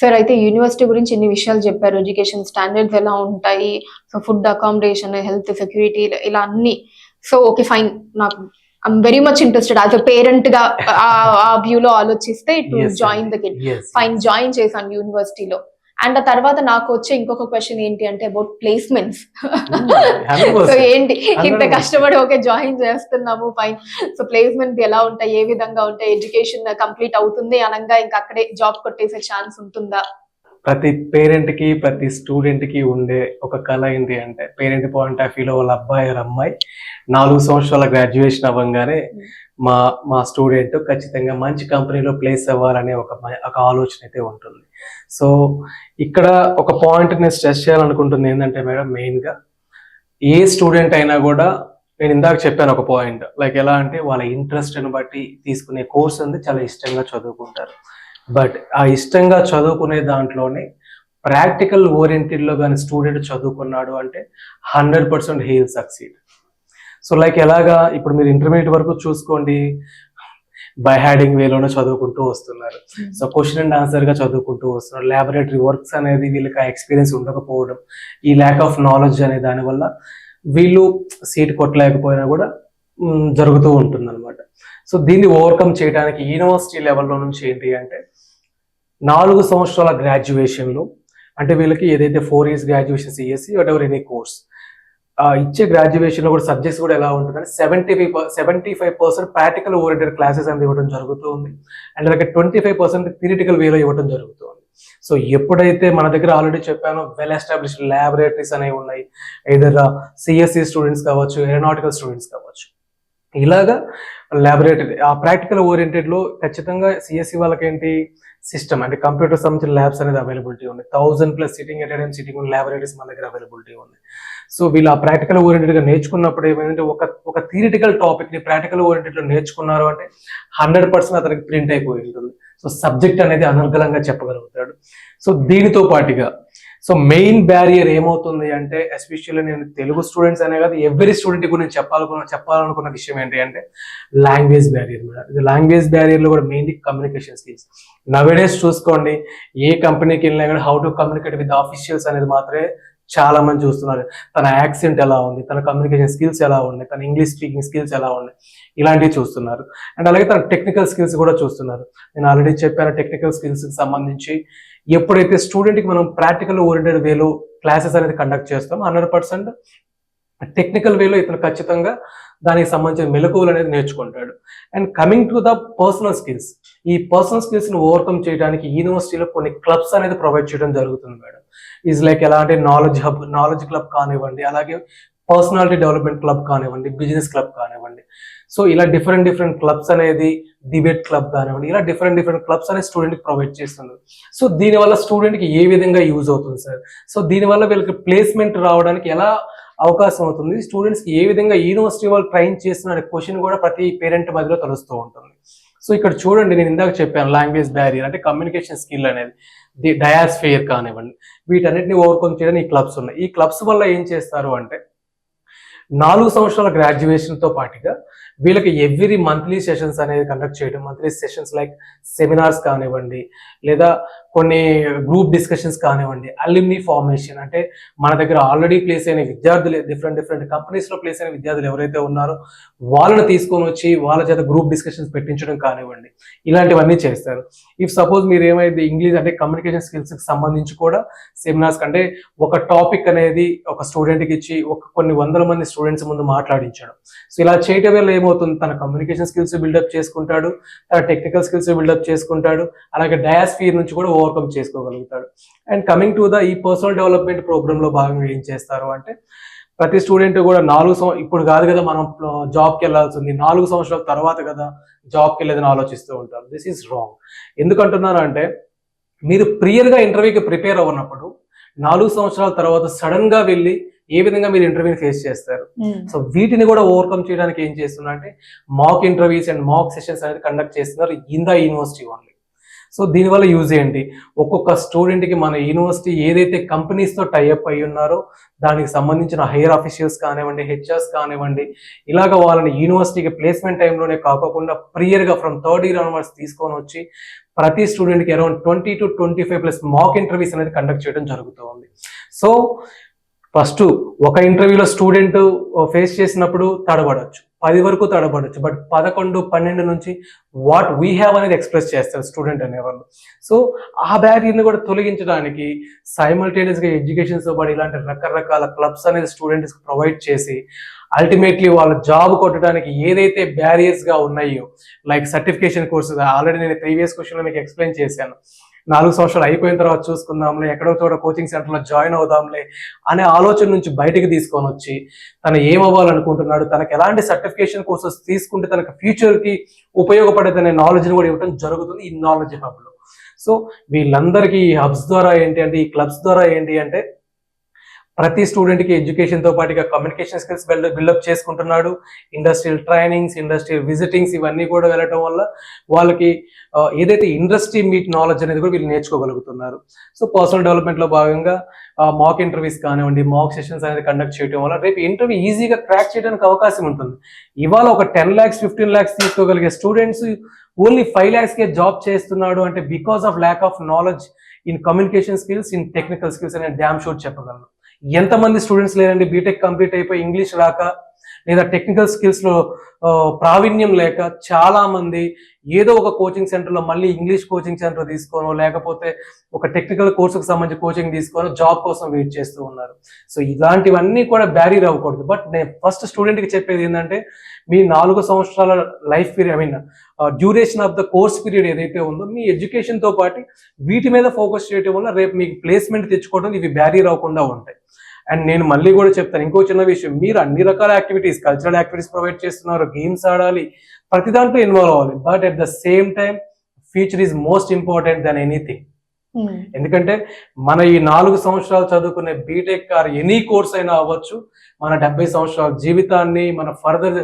Sir అయితే university గురించి ఇన్ని విషయాలు చెప్పారు. ఎడ్యుకేషన్ స్టాండర్డ్స్ ఎలా ఉంటాయి, so food accommodation, health, security ఇలా అన్ని. సో ఓకే ఫైన్, నాకు I'm very much interested as a parent గా ఆ వ్యూలో ఆలోచిస్తే to join the kid. Fine, join చేశాను యూనివర్సిటీలో. అండ్ ఆ తర్వాత నాకు వచ్చే ఇంకొక క్వశ్చన్ ఏంటి అంటే అబౌట్ ప్లేస్మెంట్స్. సో ఏంటి ఇంత కష్టపడి ఓకే జాయిన్ చేస్తున్నాము ఫైన్, సో ప్లేస్మెంట్ ఎలా ఉంటాయి, ఏ విధంగా ఉంటాయి, ఎడ్యుకేషన్ కంప్లీట్ అవుతుంది అనగా ఇంకా అక్కడే జాబ్ కొట్టేసే ఛాన్స్ ఉంటుందా? ప్రతి పేరెంట్ కి ప్రతి స్టూడెంట్ కి ఉండే ఒక కళ ఏంటి అంటే, పేరెంట్ పాయింట్ ఆఫ్ వ్యూలో వాళ్ళ అబ్బాయి అమ్మాయి 4 సంవత్సరాల గ్రాడ్యుయేషన్ అవ్వగానే మా స్టూడెంట్ ఖచ్చితంగా మంచి కంపెనీలో ప్లేస్ అవ్వాలనే ఒక ఆలోచన అయితే ఉంటుంది. సో ఇక్కడ ఒక పాయింట్ నేను స్ట్రెస్ చేయాలనుకుంటుంది ఏంటంటే మేడం, మెయిన్గా ఏ స్టూడెంట్ అయినా కూడా, నేను ఇందాక చెప్పాను ఒక పాయింట్, లైక్ ఎలా అంటే వాళ్ళ ఇంట్రెస్ట్ని బట్టి తీసుకునే కోర్స్ ఉంది, చాలా ఇష్టంగా చదువుకుంటారు. బట్ ఆ ఇష్టంగా చదువుకునే దాంట్లోనే ప్రాక్టికల్ ఓరియంటెడ్లో కానీ స్టూడెంట్ చదువుకున్నాడు అంటే 100% he will succeed. So like ఎలాగా, ఇప్పుడు మీరు ఇంటర్మీడియట్ వరకు చూసుకోండి, బై హ్యాడింగ్ వేలోనే చదువుకుంటూ వస్తున్నారు. సో క్వశ్చన్ అండ్ ఆన్సర్ గా చదువుకుంటూ వస్తున్నారు. ల్యాబొరేటరీ వర్క్స్ అనేది వీళ్ళకి ఆ ఎక్స్పీరియన్స్ ఉండకపోవడం, ఈ ల్యాక్ ఆఫ్ నాలెడ్జ్ అనే దానివల్ల వీళ్ళు సీట్ కొట్టలేకపోయినా కూడా జరుగుతూ ఉంటుంది అనమాట. సో దీన్ని ఓవర్కమ్ చేయడానికి యూనివర్సిటీ లెవెల్లో నుంచి ఏంటి అంటే 4 సంవత్సరాల గ్రాడ్యుయేషన్లు, అంటే వీళ్ళకి ఏదైతే 4 years graduation CSE whatever any course ఇచ్చే గ్రాడ్యుయేషన్లో కూడా సబ్జెక్ట్స్ కూడా ఎలా ఉంటుందంటే 75% ప్రాక్టికల్ ఓరియంటెడ్ క్లాసెస్ అనేది ఇవ్వడం జరుగుతుంది. అండ్ అలాగే 25% థియరిటికల్ వేలో ఇవ్వడం జరుగుతుంది. సో ఎప్పుడైతే మన దగ్గర ఆల్రెడీ చెప్పాను, వెల్ ఎస్టాబ్లిష్డ్ ల్యాబొరేటరీస్ అనేవి ఉన్నాయి, ఏదైనా సిఎస్సి స్టూడెంట్స్ కావచ్చు, ఏరోనాటికల్ స్టూడెంట్స్ కావచ్చు, ఇలాగా ల్యాబొరేటరీ ఆ ప్రాక్టికల్ ఓరియంటెడ్లో ఖచ్చితంగా సిఎస్సి వాళ్ళకి ఏంటి సిస్టమ్ అంటే కంప్యూటర్ సంబంధించిన ల్యాబ్స్ అనేది అవైలబిలిటీ ఉంది. 1000+ సిట్టింగ్ అట్ టైం సిట్టింగ్ ఉన్న ల్యాబొరేటరీస్ మన దగ్గర అవైలబిలిటీ ఉంది. సో వీళ్ళు ఆ ప్రాక్టికల్ ఓరియంటెడ్గా నేర్చుకున్నప్పుడు ఏమైందంటే ఒక థియరిటికల్ టాపిక్ని ప్రాక్టికల్ ఓరియంటెడ్లో నేర్చుకున్నారు అంటే 100% అతనికి ప్రింట్ అయిపోయి ఉంటుంది. సో సబ్జెక్ట్ అనేది అనర్గళంగా చెప్పగలుగుతాడు. సో దీనితో పాటుగా సో మెయిన్ బ్యారియర్ ఏమవుతుంది అంటే, ఎస్పెషల్లీ నేను తెలుగు స్టూడెంట్స్ అనే కాదు, ఎవ్రీ స్టూడెంట్ గురించి చెప్పాలనుకున్న విషయం ఏంటి అంటే లాంగ్వేజ్ బ్యారియర్ మేడం. ఇది లాంగ్వేజ్ బ్యారియర్లో కూడా మెయిన్లీ కమ్యూనికేషన్ స్కిల్స్. నవేడేస్ చూసుకోండి, ఏ కంపెనీకి వెళ్ళినా కూడా how to communicate with officials అనేది మాత్రమే చాలా మంది చూస్తున్నారు. తన యాక్సెంట్ ఎలా ఉంది, తన కమ్యూనికేషన్ స్కిల్స్ ఎలా ఉన్నాయి, తన ఇంగ్లీష్ స్పీకింగ్ స్కిల్స్ ఎలా ఉన్నాయి, ఇలాంటివి చూస్తున్నారు. అండ్ అలాగే తన టెక్నికల్ స్కిల్స్ కూడా చూస్తున్నారు. నేను ఆల్రెడీ చెప్పాను, టెక్నికల్ స్కిల్స్కి సంబంధించి ఎప్పుడైతే స్టూడెంట్కి మనం ప్రాక్టికల్ ఓరియంటెడ్ వేలో క్లాసెస్ అనేది కండక్ట్ చేస్తాం, 100% టెక్నికల్ వేలో ఇతను ఖచ్చితంగా దానికి సంబంధించిన మెలకువలు అనేది నేర్చుకుంటాడు. And coming to the personal skills, ఈ పర్సనల్ స్కిల్స్ని ఓవర్కమ్ చేయడానికి యూనివర్సిటీలో కొన్ని క్లబ్స్ అనేది ప్రొవైడ్ చేయడం జరుగుతుంది మేడం. ఈజ్ లైక్ ఎలా అంటే నాలెడ్జ్ హబ్, నాలెడ్జ్ క్లబ్ కానివ్వండి, అలాగే పర్సనాలిటీ డెవలప్మెంట్ క్లబ్ కానివ్వండి, బిజినెస్ క్లబ్ కానివ్వండి. సో ఇలా డిఫరెంట్ క్లబ్స్ అనేది, డిబేట్ క్లబ్ కానివ్వండి, ఇలా డిఫరెంట్ క్లబ్స్ అనేది స్టూడెంట్కి ప్రొవైడ్ చేస్తున్నారు. సో దీనివల్ల స్టూడెంట్కి ఏ విధంగా యూజ్ అవుతుంది సార్? సో దీనివల్ల వీళ్ళకి ప్లేస్మెంట్ రావడానికి ఎలా అవకాశం అవుతుంది, స్టూడెంట్స్కి ఏ విధంగా యూనివర్సిటీ వాళ్ళు ట్రైన్ చేస్తున్న క్వశ్చన్ కూడా ప్రతి పేరెంట్ మధ్యలో తెలుస్తూ ఉంటుంది. సో ఇక్కడ చూడండి, నేను ఇందాక చెప్పాను లాంగ్వేజ్ బ్యారియర్ అంటే కమ్యూనికేషన్ స్కిల్ అనేది, ది డయాస్ఫియర్ కానివ్వండి, వీటన్నిటిని ఓవర్కమ్ చేయడానికి ఈ క్లబ్స్ ఉన్నాయి. ఈ క్లబ్స్ వల్ల ఏం చేస్తారు అంటే 4 సంవత్సరాల గ్రాడ్యుయేషన్తో పాటుగా వీళ్ళకి ఎవ్రీ మంత్లీ సెషన్స్ అనేది కండక్ట్ చేయడం, మంత్లీ సెషన్స్ లైక్ సెమినార్స్ కానివ్వండి, లేదా కొన్ని గ్రూప్ డిస్కషన్స్ కానివ్వండి, అల్యూమినీ ఫార్మేషన్ అంటే మన దగ్గర ఆల్రెడీ ప్లేస్ అయిన విద్యార్థులు, డిఫరెంట్ కంపెనీస్లో ప్లేస్ అయిన విద్యార్థులు ఎవరైతే ఉన్నారో వాళ్ళని తీసుకొని వచ్చి వాళ్ళ చేత గ్రూప్ డిస్కషన్స్ పెట్టించడం కానివ్వండి, ఇలాంటివన్నీ చేస్తారు. ఇఫ్ సపోజ్ మీరు ఏమైతే ఇంగ్లీష్ అంటే కమ్యూనికేషన్ స్కిల్స్కి సంబంధించి కూడా సెమినార్స్ కంటే ఒక టాపిక్ అనేది ఒక స్టూడెంట్కి ఇచ్చి కొన్ని వందల మంది స్టూడెంట్స్ ముందు మాట్లాడించడం. సో ఇలా చేయటం వల్ల ఏమవుతుంది, తన కమ్యూనికేషన్ స్కిల్స్ బిల్డప్ చేసుకుంటాడు, తన టెక్నికల్ స్కిల్స్ బిల్డప్ చేసుకుంటాడు, అలాగే డయాస్ఫియర్ నుంచి కూడా ఓవర్కమ్ చేసుకోగలుగుతాడు. అండ్ కమింగ్ టు ద ఈ పర్సనల్ డెవలప్మెంట్ ప్రోగ్రామ్ లో భాగంగా ఏం చేస్తారు అంటే, ప్రతి స్టూడెంట్ కూడా ఇప్పుడు కాదు కదా మనం జాబ్కి వెళ్ళాల్సింది, 4 సంవత్సరాల తర్వాత కదా జాబ్కి వెళ్ళేదని ఆలోచిస్తూ ఉంటారు. This is wrong. ఎందుకంటున్నారు అంటే, మీరు ప్రియర్గా ఇంటర్వ్యూకి ప్రిపేర్ అవ్వనప్పుడు 4 సంవత్సరాల తర్వాత సడన్ గా వెళ్ళి ఏ విధంగా మీరు ఇంటర్వ్యూని ఫేస్ చేస్తారు? సో వీటిని కూడా ఓవర్కమ్ చేయడానికి ఏం చేస్తున్నారు అంటే mock interviews and mock sessions అనేది కండక్ట్ చేస్తున్నారు in the university only. So దీనివల్ల యూజ్ ఏంటి, ఒక్కొక్క స్టూడెంట్కి మన యూనివర్సిటీ ఏదైతే కంపెనీస్తో టైఅప్ అయి ఉన్నారో దానికి సంబంధించిన హైయర్ ఆఫీషియల్స్ కానివ్వండి, హెచ్ఆర్స్ కానివ్వండి, ఇలాగ వాళ్ళని యూనివర్సిటీకి ప్లేస్మెంట్ టైంలోనే కాకుండా ప్రియర్గా ఫ్రమ్ 3rd year ఆన్వర్డ్స్ తీసుకొని వచ్చి ప్రతి స్టూడెంట్కి అరౌండ్ 20 to 25+ మాక్ ఇంటర్వ్యూస్ అనేది కండక్ట్ చేయడం జరుగుతూ ఉంది. సో ఫస్ట్ ఒక ఇంటర్వ్యూలో స్టూడెంట్ ఫేస్ చేసినప్పుడు తడబడచ్చు, 10 వరకు తడబడచ్చు, బట్ 11, 12 నుంచి వాట్ వీ హ్యావ్ అనేది ఎక్స్ప్రెస్ చేస్తారు స్టూడెంట్ అనేవాళ్ళు. సో ఆ బ్యారియర్ని కూడా తొలగించడానికి సైమల్టేనియస్గా ఎడ్యుకేషన్తో పాటు ఇలాంటి రకరకాల క్లబ్స్ అనేది స్టూడెంట్స్ ప్రొవైడ్ చేసి అల్టిమేట్లీ వాళ్ళ జాబ్ కొట్టడానికి ఏదైతే బ్యారియర్స్గా ఉన్నాయో, లైక్ సర్టిఫికేషన్ కోర్సెస్, ఆల్రెడీ నేను ప్రీవియస్ క్వశ్చన్లో మీకు ఎక్స్ప్లెయిన్ చేశాను. 4 సంవత్సరాలు అయిపోయిన తర్వాత చూసుకుందాంలే, ఎక్కడో చోట కోచింగ్ సెంటర్లో జాయిన్ అవుదాంలే అనే ఆలోచన నుంచి బయటకు తీసుకొని వచ్చి తను ఏమవ్వాలనుకుంటున్నాడు, తనకు ఎలాంటి సర్టిఫికేషన్ కోర్సెస్ తీసుకుంటే తనకు ఫ్యూచర్కి ఉపయోగపడేదనే నాలెడ్జ్ని కూడా ఇవ్వడం జరుగుతుంది ఈ నాలెడ్జ్ హబ్లో. సో వీళ్ళందరికీ ఈ హబ్స్ ద్వారా ఏంటి అంటే, ఈ క్లబ్స్ ద్వారా ఏంటి అంటే, ప్రతి స్టూడెంట్కి ఎడ్యుకేషన్తో పాటుగా కమ్యూనికేషన్ స్కిల్స్ బిల్డప్ చేసుకుంటున్నాడు. ఇండస్ట్రియల్ ట్రైనింగ్స్, ఇండస్ట్రియల్ విజిటింగ్స్ ఇవన్నీ కూడా వెళ్ళటం వల్ల వాళ్ళకి ఏదైతే ఇండస్ట్రీ మీట్ నాలెడ్జ్ అనేది కూడా వీళ్ళు నేర్చుకోగలుగుతున్నారు. సో పర్సనల్ డెవలప్మెంట్లో భాగంగా మాక్ ఇంటర్వ్యూస్ కానివ్వండి, మాక్ సెషన్స్ అనేది కండక్ట్ చేయడం వల్ల రేపు ఇంటర్వ్యూ ఈజీగా క్రాక్ చేయడానికి అవకాశం ఉంటుంది. ఇవాళ ఒక 10 lakhs 15 lakhs తీసుకోగలిగే స్టూడెంట్స్ ఓన్లీ 5 lakhsకే జాబ్ చేస్తున్నాడు అంటే because of lack of knowledge in communication skills, in technical skills అనే డ్యామ్ షూర్ చెప్పగలను. ఎంతమంది స్టూడెంట్స్ లేదండి బీటెక్ కంప్లీట్ అయిపోయి ఇంగ్లీష్ రాక లేదా టెక్నికల్ స్కిల్స్ లో ప్రావీణ్యం లేక చాలా మంది ఏదో ఒక కోచింగ్ సెంటర్లో మళ్ళీ ఇంగ్లీష్ కోచింగ్ సెంటర్ తీసుకోనో లేకపోతే ఒక టెక్నికల్ కోర్సుకు సంబంధించి కోచింగ్ తీసుకోనో జాబ్ కోసం వెయిట్ చేస్తూ ఉన్నారు. సో ఇలాంటివన్నీ కూడా బ్యారియర్ అవ్వకూడదు. బట్ నేను ఫస్ట్ స్టూడెంట్కి చెప్పేది ఏంటంటే, మీ 4 సంవత్సరాల life period duration of the course period ఏదైతే ఉందో మీ ఎడ్యుకేషన్తో పాటు వీటి మీద ఫోకస్ చేయడం వల్ల రేపు మీకు ప్లేస్మెంట్ తెచ్చుకోవడం ఇవి బ్యారియర్ అవ్వకుండా ఉంటాయి. అండ్ నేను మళ్ళీ కూడా చెప్తాను ఇంకో చిన్న విషయం, మీరు అన్ని రకాల యాక్టివిటీస్, కల్చరల్ యాక్టివిటీస్ ప్రొవైడ్ చేస్తున్నారు, గేమ్స్ ఆడాలి, ప్రతి దాంట్లో ఇన్వాల్వ్ అవ్వాలి. But at the same time future is most important than anything. ఎందుకంటే మన ఈ 4 సంవత్సరాలు చదువుకునే బీటెక్ ఆర్ ఎనీ కోర్స్ అయినా అవ్వచ్చు, మన 70 సంవత్సరాల జీవితాన్ని, మన ఫర్దర్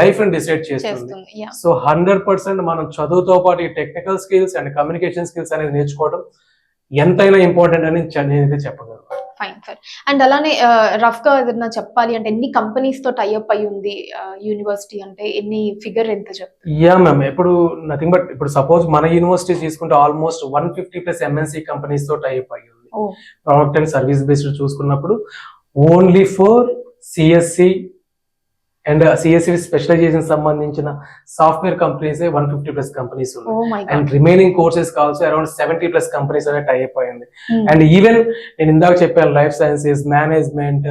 లైఫ్ ని డిసైడ్ చేస్తుంది. సో 100% మనం చదువుతో పాటు ఈ technical skills and communication skills అనేది నేర్చుకోవడం ఎంతైనా ఇంపార్టెంట్ అని నేనైతే చెప్పగలను. Fine sir. అండ్ అలానే రఫ్ గా ఏదైనా చెప్పాలి అంటే ఎన్ని కంపెనీస్ తో టైఅప్ అయి ఉంది యూనివర్సిటీ, అంటే ఎన్ని ఫిగర్ ఎంత చెప్తారు? యా మ్యామ్, ఇప్పుడు నథింగ్ బట్ ఇప్పుడు సపోజ్ మన యూనివర్సిటీ తీసుకుంటే ఆల్మోస్ట్ 150+ MNC కంపెనీస్ తో టైఅప్ అయి ఉంది. ప్రోడక్ట్ అండ్ సర్వీస్ బేస్డ్ చూసుకున్నప్పుడు only for CSE and CSE specialization సంబంధించిన సాఫ్ట్వేర్ కంపెనీస్ 150+ కంపెనీస్ ఉన్నాయి. And remaining courses also around 70+ companies అనే టైఅప్ అయింది. అండ్ ఈవెన్ నేను ఇందాక చెప్పాను life sciences, management,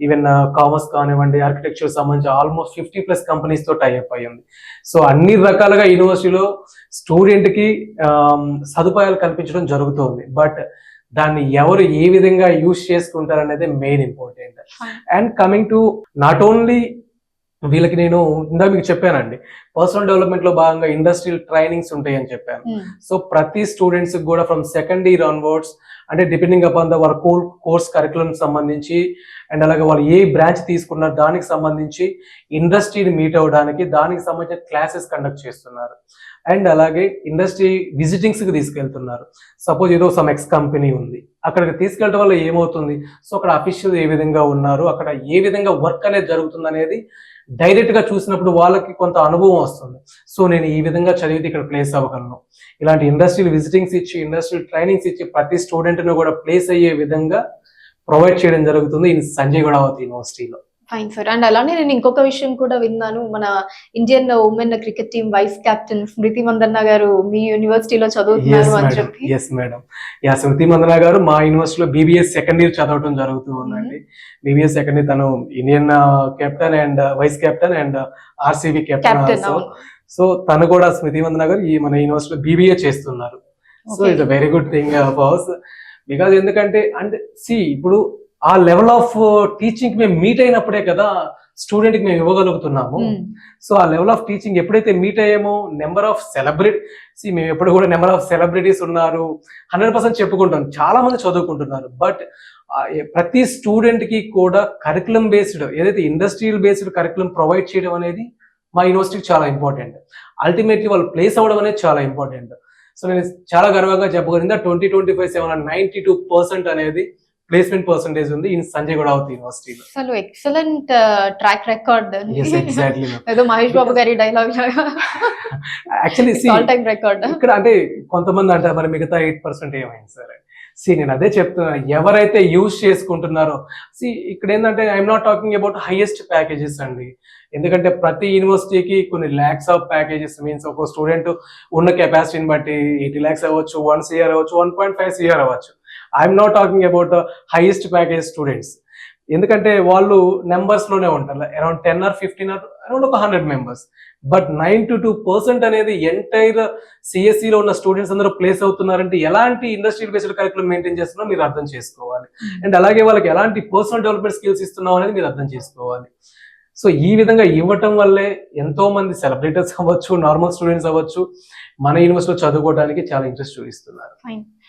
even commerce కానివ్వండి, ఆర్కిటెక్చర్ సంబంధించి ఆల్మోస్ట్ 50+ కంపెనీస్ తో టైఅప్ అయ్యింది. సో అన్ని రకాలుగా యూనివర్సిటీలో స్టూడెంట్ కి సదుపాయాలు కల్పించడం జరుగుతుంది. బట్ దాన్ని ఎవరు ఏ విధంగా యూజ్ చేసుకుంటారు అనేది main important. And coming to not only వీళ్ళకి, నేను ఇందాక మీకు చెప్పానండి పర్సనల్ డెవలప్మెంట్ లో భాగంగా ఇండస్ట్రియల్ ట్రైనింగ్స్ ఉంటాయి అని చెప్పాను. సో ప్రతి స్టూడెంట్స్ కూడా ఫ్రమ్ సెకండ్ ఇయర్ ఆన్వర్డ్స్, అంటే డిపెండింగ్ అపాన్ ద వాళ్ళ కోర్స్ కరికులం సంబంధించి అండ్ అలాగే వాళ్ళు ఏ బ్రాంచ్ తీసుకున్నారు దానికి సంబంధించి ఇండస్ట్రీని మీట్ అవ్వడానికి దానికి సంబంధించిన క్లాసెస్ కండక్ట్ చేస్తున్నారు. అండ్ అలాగే ఇండస్ట్రీ విజిటింగ్స్ కి తీసుకెళ్తున్నారు. సపోజ్ ఏదో సమ్ ఎక్స్ కంపెనీ ఉంది, అక్కడికి తీసుకెళ్ళడం వల్ల ఏమవుతుంది, సో అక్కడ అఫీషియల్ ఏ విధంగా ఉన్నారు, అక్కడ ఏ విధంగా వర్క్ అనేది జరుగుతుంది అనేది డైరెక్ట్ గా చూసినప్పుడు వాళ్ళకి కొంత అనుభవం వస్తుంది. సో నేను ఈ విధంగా చదివితే ఇక్కడ ప్లేస్ అవ్వగలను. ఇలాంటి ఇండస్ట్రియల్ విజిటింగ్స్ ఇచ్చి, ఇండస్ట్రియల్ ట్రైనింగ్స్ ఇచ్చి ప్రతి స్టూడెంట్ ను కూడా ప్లేస్ అయ్యే విధంగా ప్రొవైడ్ చేయడం జరుగుతుంది ఈ సంజయ్ గౌడావతి యూనివర్సిటీలో. Fine sir. అండ్ అలానే నేను ఇంకొక విషయం కూడా విన్నాను, మన Indian women cricket team vice captain Smriti Mandhana గారు మీ యూనివర్సిటీలో చదువుతున్నారు అని చెప్పి. Yes madam, yeah, Smriti Mandhana గారు మా యూనివర్సిటీలో BBS సెకండ్ ఇయర్ చదవటం జరుగుతూ ఉందండి. BBS సెకండ్ ఇయర్ తను Indian captain and vice captain and RCB captain. So తను కూడా స్మృతి మందన్న గారు ఈ మన యూనివర్సిటీలో BBA చేస్తున్నారు. So it's a very good thing for us, because ఎందుకంటే అంటే ఇప్పుడు ఆ లెవెల్ ఆఫ్ టీచింగ్ మేము మీట్ అయినప్పుడే కదా స్టూడెంట్ కి మేము ఇవ్వగలుగుతున్నాము. సో ఆ లెవెల్ ఆఫ్ టీచింగ్ ఎప్పుడైతే మీట్ అయ్యామో, నెంబర్ ఆఫ్ మేము ఎప్పుడు కూడా నెంబర్ ఆఫ్ సెలబ్రిటీస్ ఉన్నారు 100% చెప్పుకుంటాం, చాలా మంది చదువుకుంటున్నారు. బట్ ప్రతి స్టూడెంట్ కి కూడా కరికులం బేస్డ్, ఏదైతే ఇండస్ట్రియల్ బేస్డ్ కరికులం ప్రొవైడ్ చేయడం అనేది మా యూనివర్సిటీకి చాలా ఇంపార్టెంట్. అల్టిమేట్లీ వాళ్ళు ప్లేస్ అవ్వడం అనేది చాలా ఇంపార్టెంట్. సో నేను చాలా గర్వంగా చెప్పగలిగిందా 2025 92% అనేది ప్లేస్మెంట్ పర్సంటేజ్ ఉంది ఇన్ సంజయ్ గౌడవతి యూనివర్సిటీలో. అసలు ఎక్సలెంట్ ట్రాక్ రికార్డ్. ఎగ్జాక్ట్లీ ఏదో మహేష్ బాబు గారి dialogue actually all time record. ఇక్కడ అంటే కొంతమంది అంటారు మరి మిగతా 8% ఏమైంది సార్. నేను అదే చెప్తున్నా, ఎవరైతే యూజ్ చేసుకుంటున్నారో ఇక్కడ ఏంటంటే I'm not talking about highest packages అండి. ఎందుకంటే ప్రతి యూనివర్సిటీకి కొన్ని ల్యాక్స్ ఆఫ్ ప్యాకేజెస్ మీన్స్ ఒక స్టూడెంట్ ఉన్న కెపాసిటీని బట్టి 80 lakhs అవ్వచ్చు, 1 CR అవ్వచ్చు, 1.5 CR అవ్వచ్చు. I'm not talking about highest package students. ఎందుకంటే వాళ్ళు నెంబర్స్ లోనే ఉంటారు, అరౌండ్ 10 or 15 or అరౌండ్ ఒక 100 members. బట్ 92% అనేది ఎంటైర్ సిఎస్సి లో ఉన్న స్టూడెంట్స్ అందరూ ప్లేస్ అవుతున్నారంటే ఎలాంటి ఇండస్ట్రియల్ బేస్డ్ కరికులం మెయింటైన్ చేస్తున్నారో మీరు అర్థం చేసుకోవాలి. అండ్ అలాగే వాళ్ళకి ఎలాంటి పర్సనల్ డెవలప్మెంట్ స్కిల్స్ ఇస్తున్నాం అనేది మీరు అర్థం చేసుకోవాలి. సో ఈ విధంగా ఇవ్వటం వల్లే ఎంతో మంది సెలబ్రిటీస్ అవ్వచ్చు, నార్మల్ స్టూడెంట్స్ అవ్వచ్చు, మన యూనివర్సిటీలో చదువుకోవడానికి చాలా ఇంట్రెస్ట్ చూపిస్తున్నారు.